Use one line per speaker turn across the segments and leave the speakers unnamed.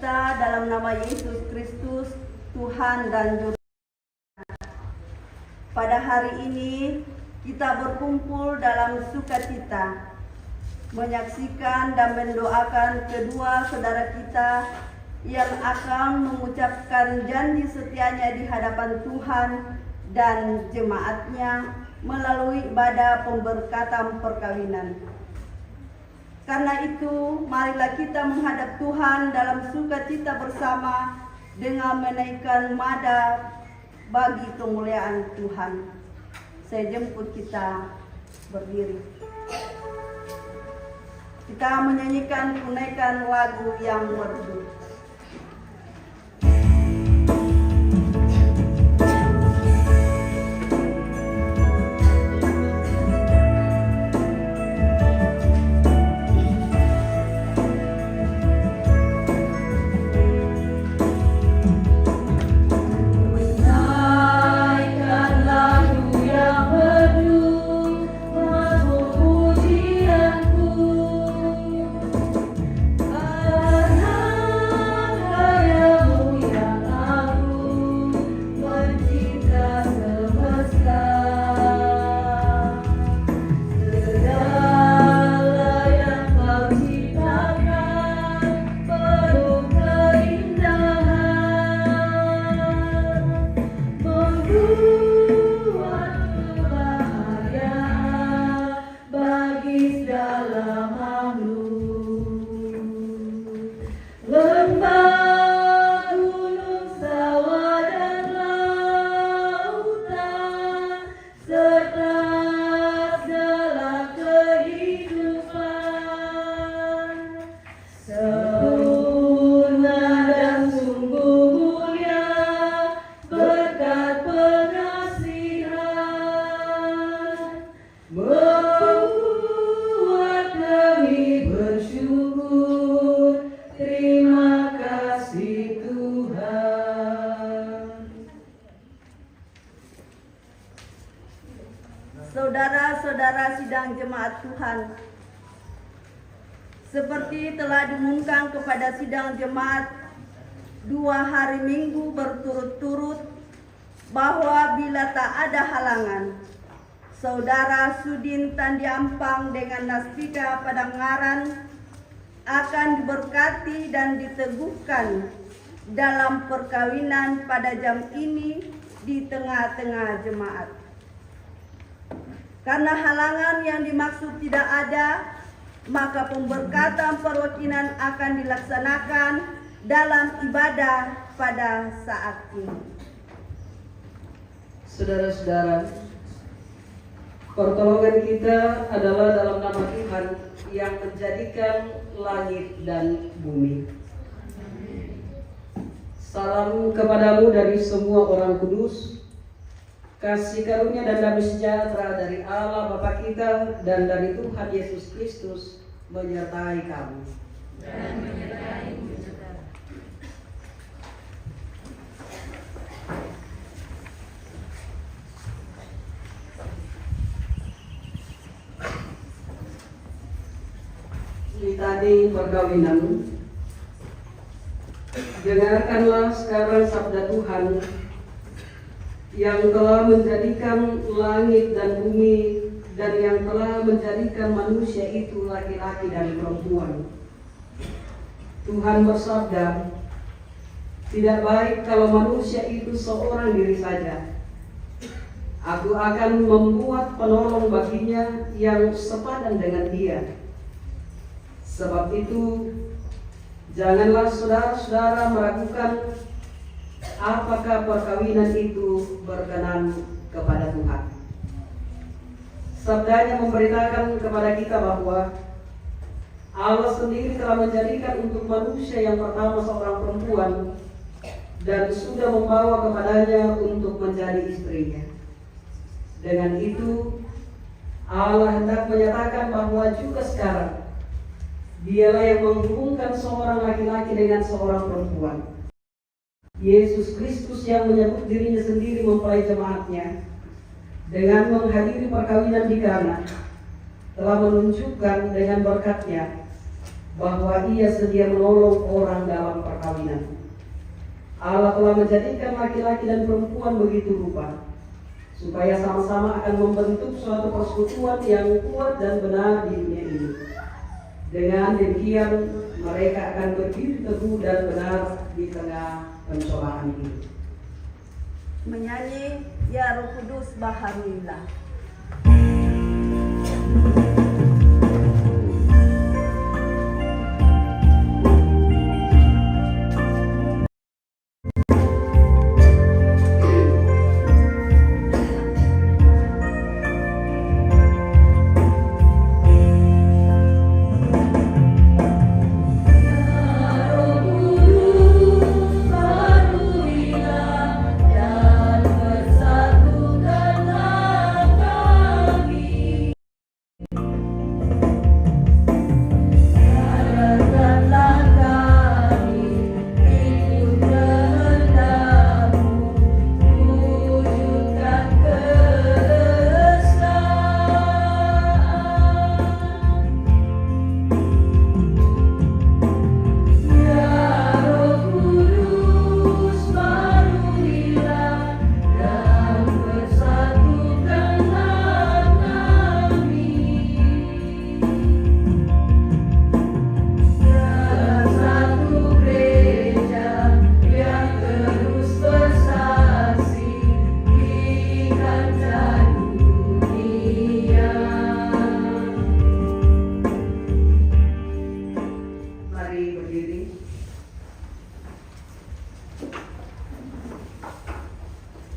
kita dalam nama Yesus Kristus, Tuhan dan Juru. Pada hari ini kita berkumpul dalam sukacita, menyaksikan dan mendoakan kedua saudara kita yang akan mengucapkan janji setianya di hadapan Tuhan dan jemaatnya melalui ibadah pemberkatan perkawinan. Karena itu, marilah kita menghadap Tuhan dalam sukacita bersama dengan menaikkan nada bagi kemuliaan Tuhan. Saya jemput kita berdiri. Kita menyanyikan kunaikan lagu yang merdu. Saudara-saudara sidang jemaat Tuhan, seperti telah diumumkan kepada sidang jemaat 2 hari Minggu berturut-turut bahwa bila tak ada halangan, Saudara Sudin Tandi Ampang dengan Naspika Padangaran akan diberkati dan diteguhkan dalam perkawinan pada jam ini di tengah-tengah jemaat. Karena halangan yang dimaksud tidak ada, maka pemberkatan perwakilan akan dilaksanakan dalam ibadah pada saat ini.
Saudara-saudara, pertolongan kita adalah dalam nama Tuhan yang menjadikan langit dan bumi. Salam kepadamu dari semua orang kudus. Kasih karunia dan damai sejahtera dari Allah Bapa kita dan dari Tuhan Yesus Kristus menyertai kamu.
Dan menyertai saudara.
Ini tadi perkawinan. Dengarkanlah sekarang sabda Tuhan yang telah menjadikan langit dan bumi dan yang telah menjadikan manusia itu laki-laki dan perempuan. Tuhan bersabda, tidak baik kalau manusia itu seorang diri saja. Aku akan membuat penolong baginya yang sepadan dengan dia. Sebab itu, janganlah saudara-saudara meragukan apakah perkawinan itu berkenan kepada Tuhan. Sabdanya memberitakan kepada kita bahwa Allah sendiri telah menjadikan untuk manusia yang pertama seorang perempuan dan sudah membawa kepadanya untuk menjadi istrinya. Dengan itu, Allah hendak menyatakan bahwa juga sekarang Dialah yang menghubungkan seorang laki-laki dengan seorang perempuan. Yesus Kristus yang menyebut dirinya sendiri mempelai jemaatnya dengan menghadiri perkawinan di Kana telah menunjukkan dengan berkatnya bahwa ia sedia menolong orang dalam perkawinan. perkawinan. Allah telah menjadikan laki-laki dan perempuan begitu rupa, supaya sama-sama akan membentuk suatu persekutuan yang kuat dan benar di dunia ini. Dengan demikian, mereka akan berdiri teguh dan benar di tengah pencobaan ini.
Menyanyi Ya Roh Kudus baharuilah.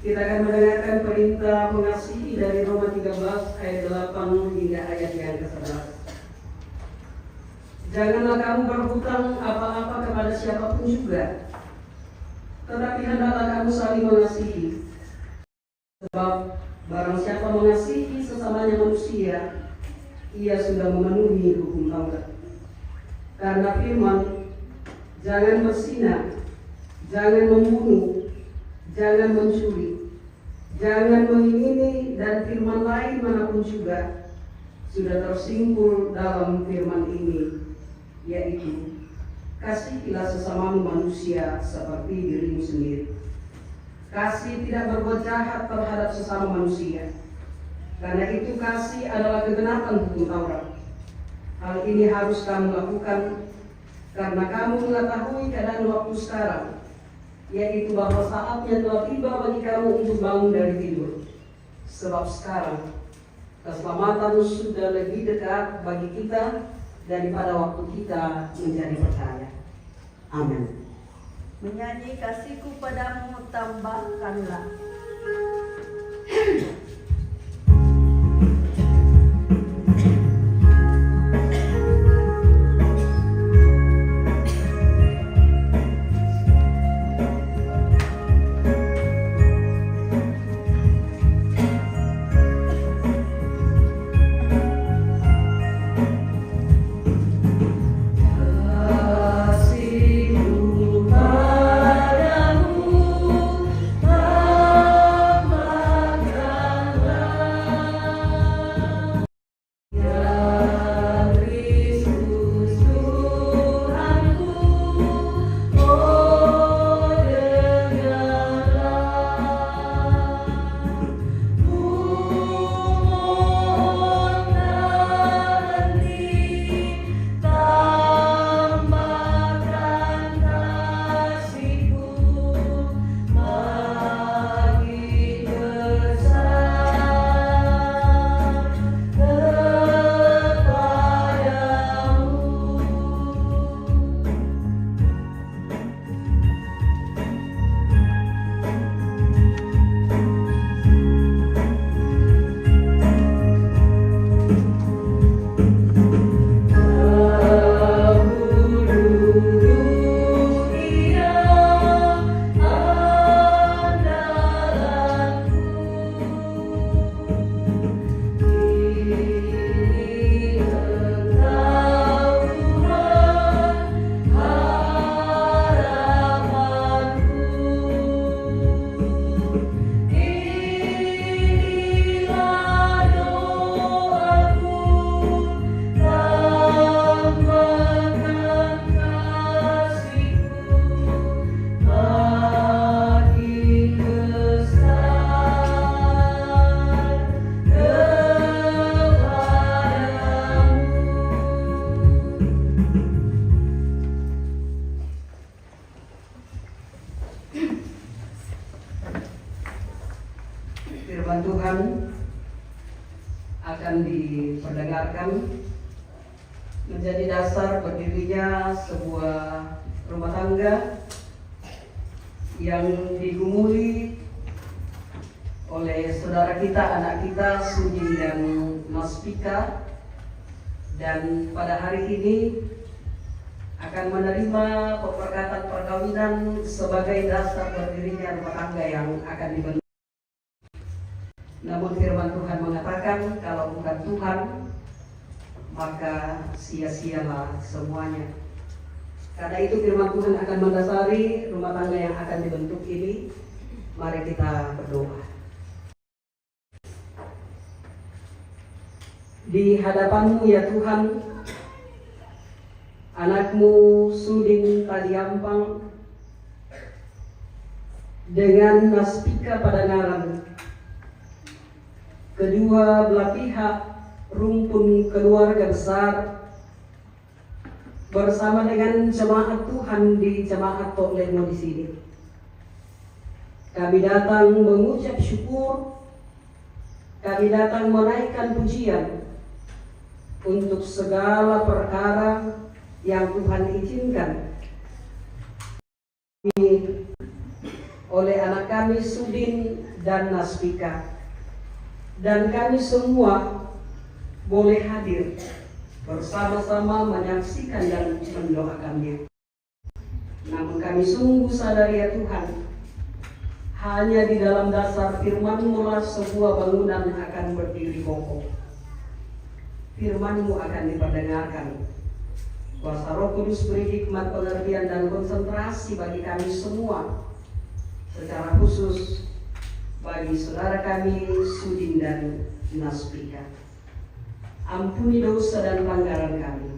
Kita akan mendengarkan perintah mengasihi dari Roma 13 ayat 8 hingga ayat yang ke-11. Janganlah kamu berhutang apa-apa kepada siapapun juga, tetapi hendaklah kamu saling mengasihi. Sebab barang siapa mengasihi sesamanya manusia, ia sudah memenuhi hukum Taurat. Karena firman, jangan berzina, jangan membunuh, jangan mencuri, jangan mengingini, dan firman lain manapun juga sudah tersimpul dalam firman ini, yaitu kasihilah sesamamu manusia seperti dirimu sendiri. Kasih tidak berbuat jahat terhadap sesama manusia, karena itu kasih adalah kegenapan hukum Taurat. Hal ini harus kamu lakukan karena kamu mengetahui keadaan waktu sekarang, yaitu bahwa saatnya telah tiba bagi kamu untuk bangun dari tidur. Sebab sekarang keselamatan sudah lebih dekat bagi kita daripada waktu kita menjadi percaya. Amin.
Menyanyi Kasihku padamu tambahkanlah.
Kasihku padamu tambah
Tuhan akan diperdengarkan menjadi dasar berdirinya sebuah rumah tangga yang digumuli oleh saudara kita, anak kita Sudin dan Maspika, dan pada hari ini akan menerima peperkatan perkawinan sebagai dasar berdirinya rumah tangga yang akan dibentuk. Namun firman Tuhan mengatakan kalau bukan Tuhan maka sia-sialah semuanya. Karena itu firman Tuhan akan mendasari rumah tangga yang akan dibentuk ini. Mari kita berdoa. Di hadapan-Mu ya Tuhan, anak-Mu Sudin Taliampang dengan Maspika Padangaran, kedua belah pihak rumpun keluarga besar, bersama dengan jemaat Tuhan di jemaat Toklemo di sini. Kami datang mengucap syukur, kami datang menaikkan pujian untuk segala perkara yang Tuhan izinkan oleh anak kami Sudin dan Maspika, dan kami semua boleh hadir bersama-sama menyaksikan dan mendoakannya. Namun kami sungguh sadar ya Tuhan, hanya di dalam dasar firman-Mu lah sebuah bangunan akan berdiri kokoh. Firman-Mu akan diperdengarkan. Kuasa Roh Kudus beri hikmat, pengertian dan konsentrasi bagi kami semua, secara khusus bagi saudara kami Sudin dan Maspika. Ampuni dosa dan pelanggaran kami.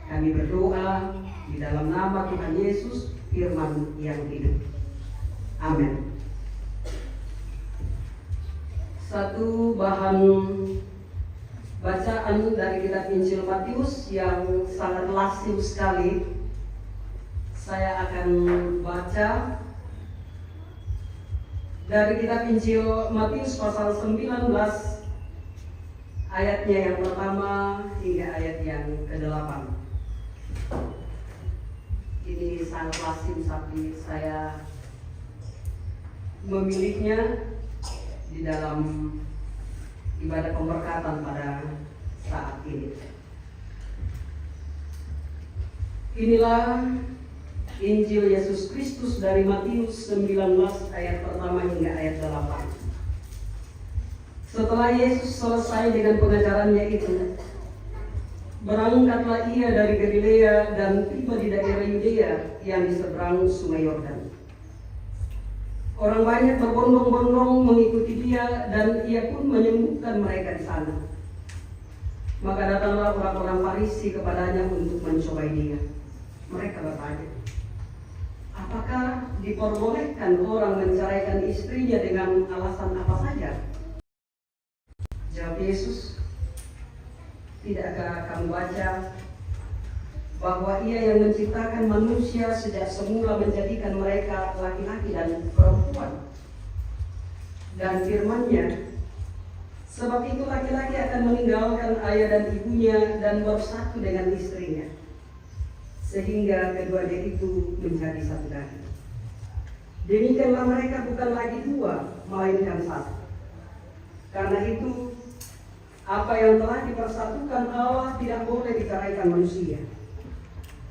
Kami berdoa di dalam nama Tuhan Yesus, firman yang hidup. Amin. Satu bahan bacaan dari kitab Injil Matius yang sangat lazim sekali. Saya akan baca dari kitab Injil Matius pasal 19 ayatnya yang pertama hingga ayat yang ke-8. Ini sangat lazim tapi saya memilihnya di dalam ibadah pemberkatan pada saat ini. Inilah Injil Yesus Kristus dari Matius 19 ayat pertama hingga ayat 8. Setelah Yesus selesai dengan pengajarannya itu, berangkatlah ia dari Galilea dan tiba di daerah Yudea yang di seberang Sungai Yordan. Orang banyak berbondong-bondong mengikuti dia dan ia pun menyembuhkan mereka di sana. Maka datanglah orang-orang Farisi kepadanya untuk mencobai dia. Mereka bertanya, apakah diperbolehkan orang menceraikan istrinya dengan alasan apa saja? Jawab Yesus, tidakkah kamu baca bahwa ia yang menciptakan manusia sejak semula menjadikan mereka laki-laki dan perempuan? Dan firman-Nya, sebab itu laki-laki akan meninggalkan ayah dan ibunya dan bersatu dengan istrinya, sehingga keduanya itu menjadi satu daging. Demikianlah mereka bukan lagi dua, melainkan satu. Karena itu, apa yang telah dipersatukan Allah tidak boleh diceraikan manusia.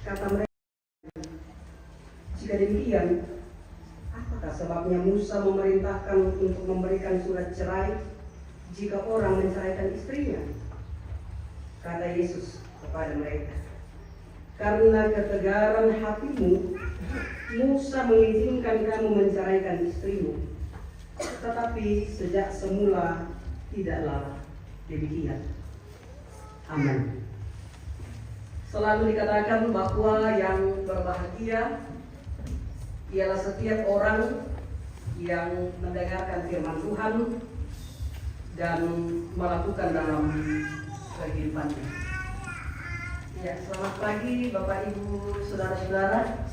Kata mereka, jika demikian, apakah sebabnya Musa memerintahkan untuk memberikan surat cerai jika orang menceraikan istrinya? Kata Yesus kepada mereka, karena ketegaran hatimu, Musa mengizinkan kamu menceraikan istrimu, tetapi sejak semula tidaklah demikian. Amin. Selalu dikatakan bahwa yang berbahagia ialah setiap orang yang mendengarkan firman Tuhan dan melakukan dalam kehidupannya. Ya, selamat pagi Bapak Ibu Saudara-saudara.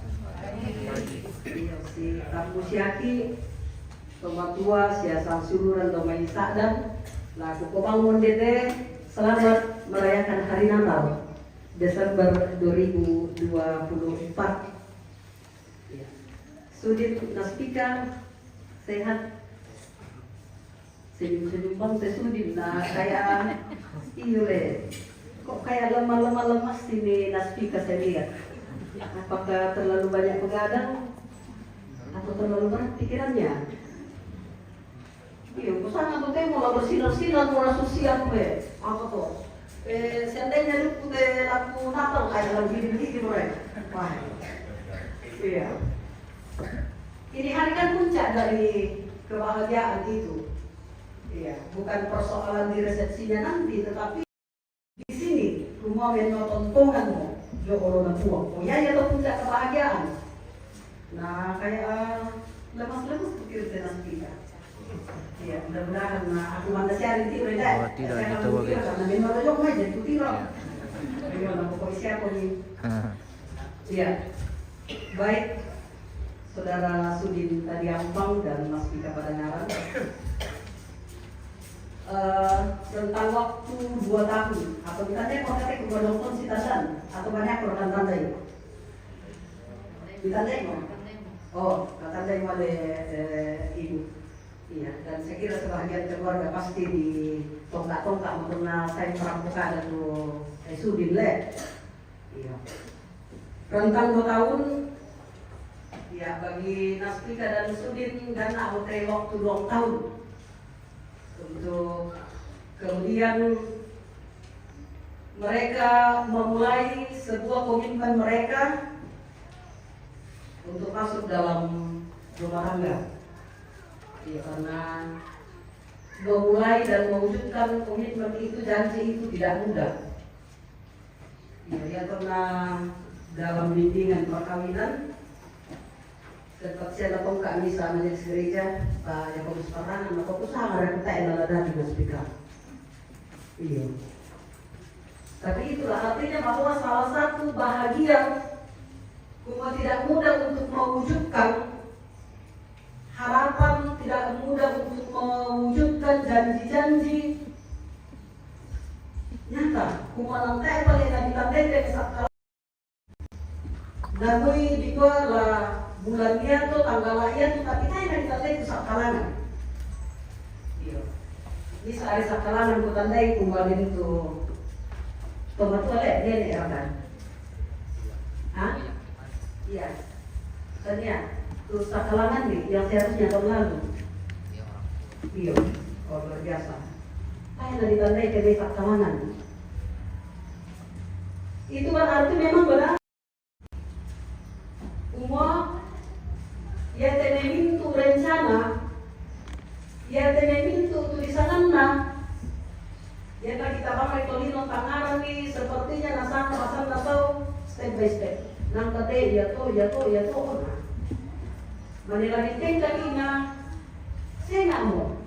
Si Tamu Syaki Tomatua siasang suluran domai sadam laku kobangun dete selamat merayakan hari Natal Desember 2024. Ya. Sudin Naspika sehat senyum-senyum bang sesudin nah kayak le kok kayak lemas ini Naspika saya lihat. Apakah terlalu banyak begadang atau terlalu berat pikirannya? Iya, pesan aku teh mau bersinar-sinar mau sosial be. Apa tuh? Seandainya lu teh laku Natal kayak dalam gini mereka. Wah. Iya. Ini hari kan puncak dari kebahagiaan itu. Iya, bukan persoalan di resepsinya nanti, tetapi di sini rumah yang tontonanmu. Jo kalau puang. Oh ya, itu puncak kebahagiaan. Nah, kayak lemas-lemas pikir dengan kita. Iya, mudah-mudahan aku manda siarin tidur ya.
Tidak gitu bagus.
Karena memang rojok aja itu tidur. Gimana pokoknya siapa nih? Iya. Baik. Saudara Sudin tadi Ampang dan Mas Pika Padangaran. Tentang waktu 2 tahun atau ditanya kok kata ke nonton si Tasan atau banyak orang tandai. Ditandai mau? Oh, tandai mau ibu. Iya, dan saya kira sebagian keluarga pasti di tonggak-tonggak mengenal saya perampokan dan Sudin le. Iya. Rentang 2 tahun, ya bagi Naspika dan Sudin dan aku waktu 2 tahun untuk kemudian mereka memulai sebuah komitmen mereka untuk masuk dalam rumah tangga. Ya, karena memulai dan mewujudkan komitmen itu, janji itu tidak mudah. Ya, karena dalam bimbingan perkawinan tempat saya datang ke misa majelis gereja Pak Yakobus Parangan, maka usaha mereka tak enak dari Mas Pika. Iya. Tapi itulah artinya bahwa salah satu bahagia cuma tidak mudah untuk mewujudkan harapan, tidak mudah untuk mewujudkan janji-janji nyata. Cuma nanti paling ditandai dari saat Namui di lah bulan dia tuh tanggal lahir tuh tapi kan yang ditandai itu saat kalangan. Iya. Ini sehari saat kalangan ku tandai kembali itu. Tomat tuh dia nih kan? Hah? Iya. Tanya. Terus kalangan nih yang seharusnya tahun lalu. Iya, oh luar biasa. Kayak dari ditandai ke desa kalangan. Itu berarti memang benar. Umur ya tenemin tu rencana, ya tenemin tu tulisan ya tak kita pakai tolino tangaran nih sepertinya nasan atau step by step. Nang kate ya to. Manila hiteng kanina, saya nggak mau.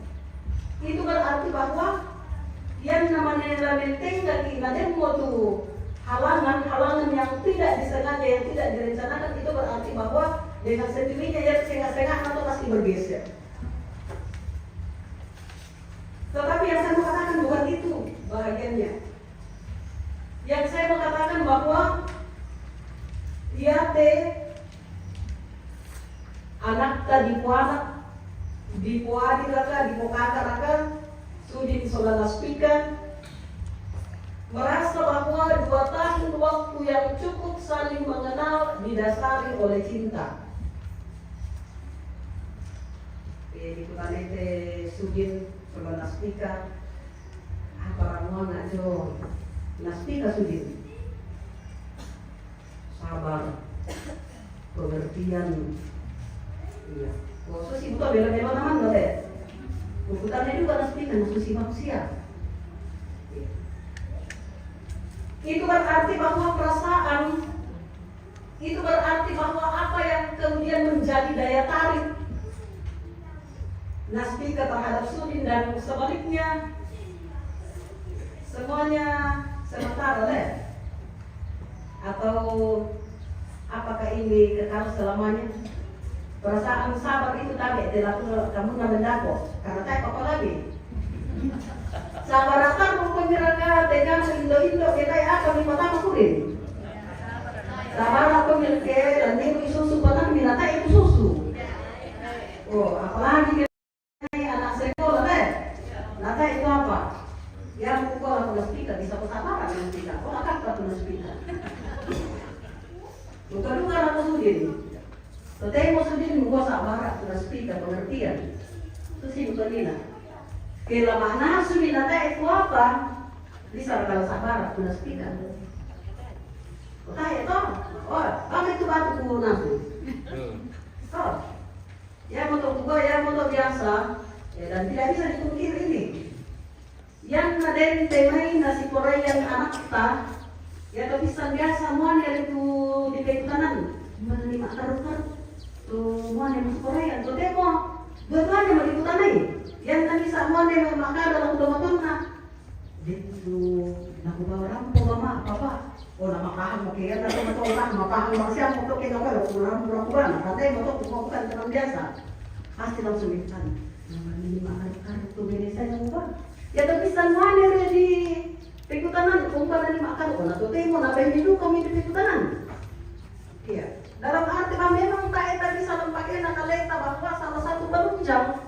Itu berarti bahwa yang namanya menteng kanina dan mau tuh halangan yang tidak disengaja, yang tidak direncanakan itu berarti bahwa dengan sendirinya ya setengah-setengah atau pasti bergeser. Tetapi yang saya mau katakan bukan itu bahagiannya. Yang saya mau katakan bahwa anak tadi di puadi raka, di pokaka raka, Sudin Solana Spika merasa bahwa 2 tahun waktu yang cukup saling mengenal didasari oleh cinta. Di Kutanete Sudin Solana Spika apa ramuan jo Naspika Sudin sabar, pengertian. Iya. Oh, susi bukan bela-bela naman loh deh. Bukutannya juga Naspika, susi manusia. Iya. Itu berarti bahwa perasaan, itu berarti bahwa apa yang kemudian menjadi daya tarik Naspika terhadap Sudin dan sebaliknya semuanya sementara deh. Atau apakah ini kekal selamanya? Perasaan sabar itu tadi telah kamu ngamendako karena saya apa lagi. Sabar apa pun mereka dengan Indo kita apa di kota Makurin. Sabar apa milik dan itu susu panas minata itu susu. Oh apalagi anak sekolah nata itu apa? Yang pukul aku speaker bisa kesabaran yang tidak. Kok akan aku speaker? Bukan aku sudin. Tetapi mau sudin gua sabar aku speaker pengertian. Itu sih bukan ini. Kela mana sudin nata itu apa? Bisa kalau sabar aku speaker. Tanya toh, oh, kamu itu batu kuno nanti. Toh, ya motor gua ya motor biasa, ya, dan tidak bisa dipungkiri ini. Yang naden temai nasi Korean anak kita, ya tapi biasa semua itu di kanan, mana lima taruh tuh semua nasi Korean, tuh demo, dua-duanya mau diputanai. Yang tadi semua dia makan dalam dua itu nak bawa rampo mama papa. Oh nama kahang makanya nanti mau orang nama kahang masih mau tuh kita kalau kurang nanti mau tuh bukan teman biasa pasti langsung ikan nama ini makan kartu ini saya mau ya tapi semuanya di pekutanan kumpulan ini makan oh nanti temu apa yang hidup kami di pekutanan iya dalam arti memang tak bisa pakai nakaleta bahwa salah satu penunjang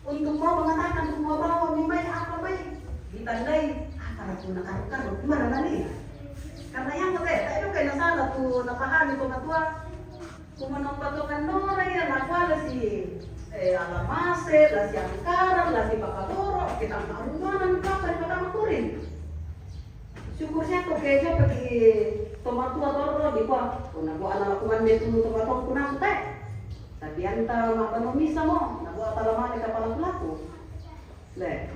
untuk mau mengatakan semua bahwa memang apa baik ditandai karena punya karu gimana tadi karena yang itu kayak salah tuh napahami ko matua kumanong patokan nora ya nakwa si alamase la si angkaran la si pakadoro kita marumanan kapan pada makurin syukur siya ko kaya pagi tomatua toro di ko kuna ko anak kuman metu tomatong kunang teh tapi anta makanomisa mo nabuat alamane kapala pelaku le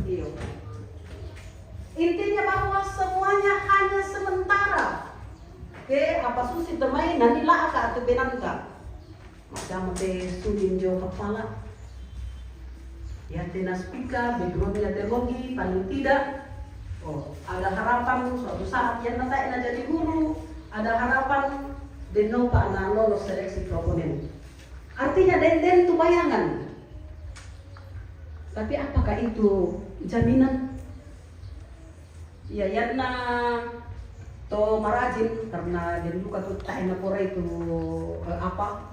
iyo. Intinya bahwa semuanya hanya sementara. Oke, apa susi temai nanti lah atau benangka. Macam sudin jo kepala. Ya tenas pika, backgroundnya teologi, paling tidak. Oh, ada harapan suatu saat yang nanti jadi guru. Ada harapan deno pak na lolos seleksi proponen. Artinya den itu bayangan. Tapi apakah itu jaminan? Ya yana to marajin karena dari luka tuh tak enak itu apa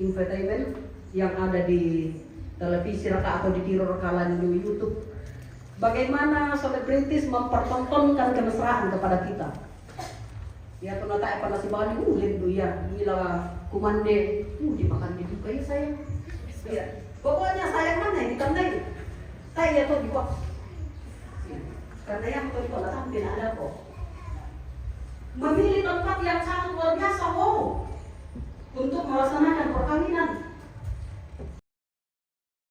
infotainment yang ada di televisi raka atau di tiro rekalan di YouTube. Bagaimana selebritis mempertontonkan kemesraan kepada kita? Ya tuh nata apa nasi bali lindu ya gila kumande dimakan di juga ya sayang. Ya pokoknya sayang mana yang ditandai. Saya tuh di karena yang betul sampai ada kok memilih tempat yang sangat luar biasa untuk melaksanakan perkawinan.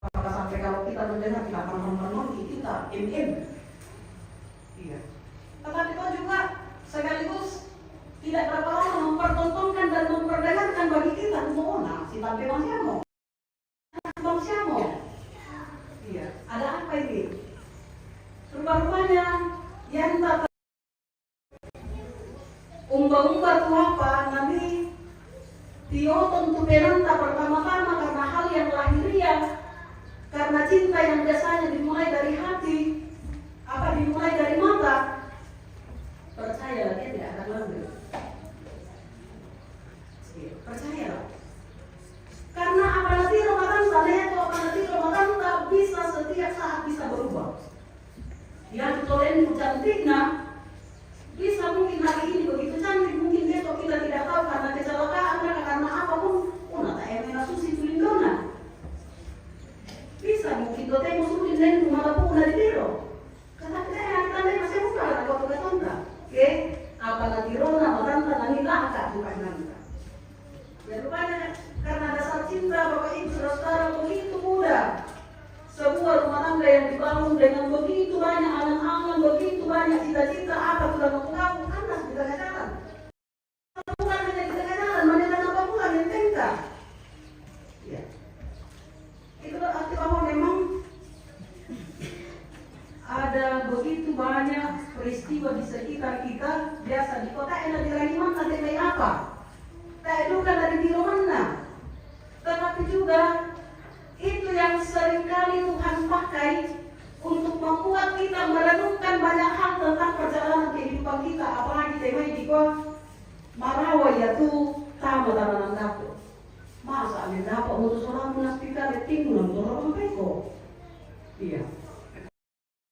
Apakah sampai kalau kita mendengar kita akan kita iya. Tetapi itu juga sekaligus tidak berapa lama mempertontonkan dan memperdagangkan bagi kita semua si tampe manusiamo. Iya, ada apa ini? Rupa-rupanya yang tak umba-umba itu apa nanti Tio tentu benanta pertama-tama karena hal yang lahiriah karena cinta yang biasanya dimulai dari hati apa dimulai dari mata percaya dia tidak akan langgeng percaya karena apa nanti Ramadan saneto apa nanti Ramadan tak bisa setiap saat bisa berubah yang tolen cantiknya bisa mungkin hari ini begitu cantik mungkin besok kita tidak tahu karena kecelakaan karena apapun tak emena susi tulindona bisa mungkin tote musuh dan kumalapu dari tiro karena kita yang tanda masih buka ada waktu ketonda oke apa nanti rona meranta nanti laka bukan nanti ya rupanya karena dasar cinta bapak ibu saudara begitu mudah sebuah rumah tangga yang dibangun dengan begitu banyak angan-angan, begitu banyak cita-cita apa sudah mengaku kandas di tengah jalan. Bukan hanya di tengah jalan, mendengar apa pula yang tengah. Ya. Itu berarti bahwa memang ada begitu banyak peristiwa di sekitar kita biasa di kota enak di Raniman tapi apa? Tak juga dari di mana? tinggulan torang makai kok. Iya.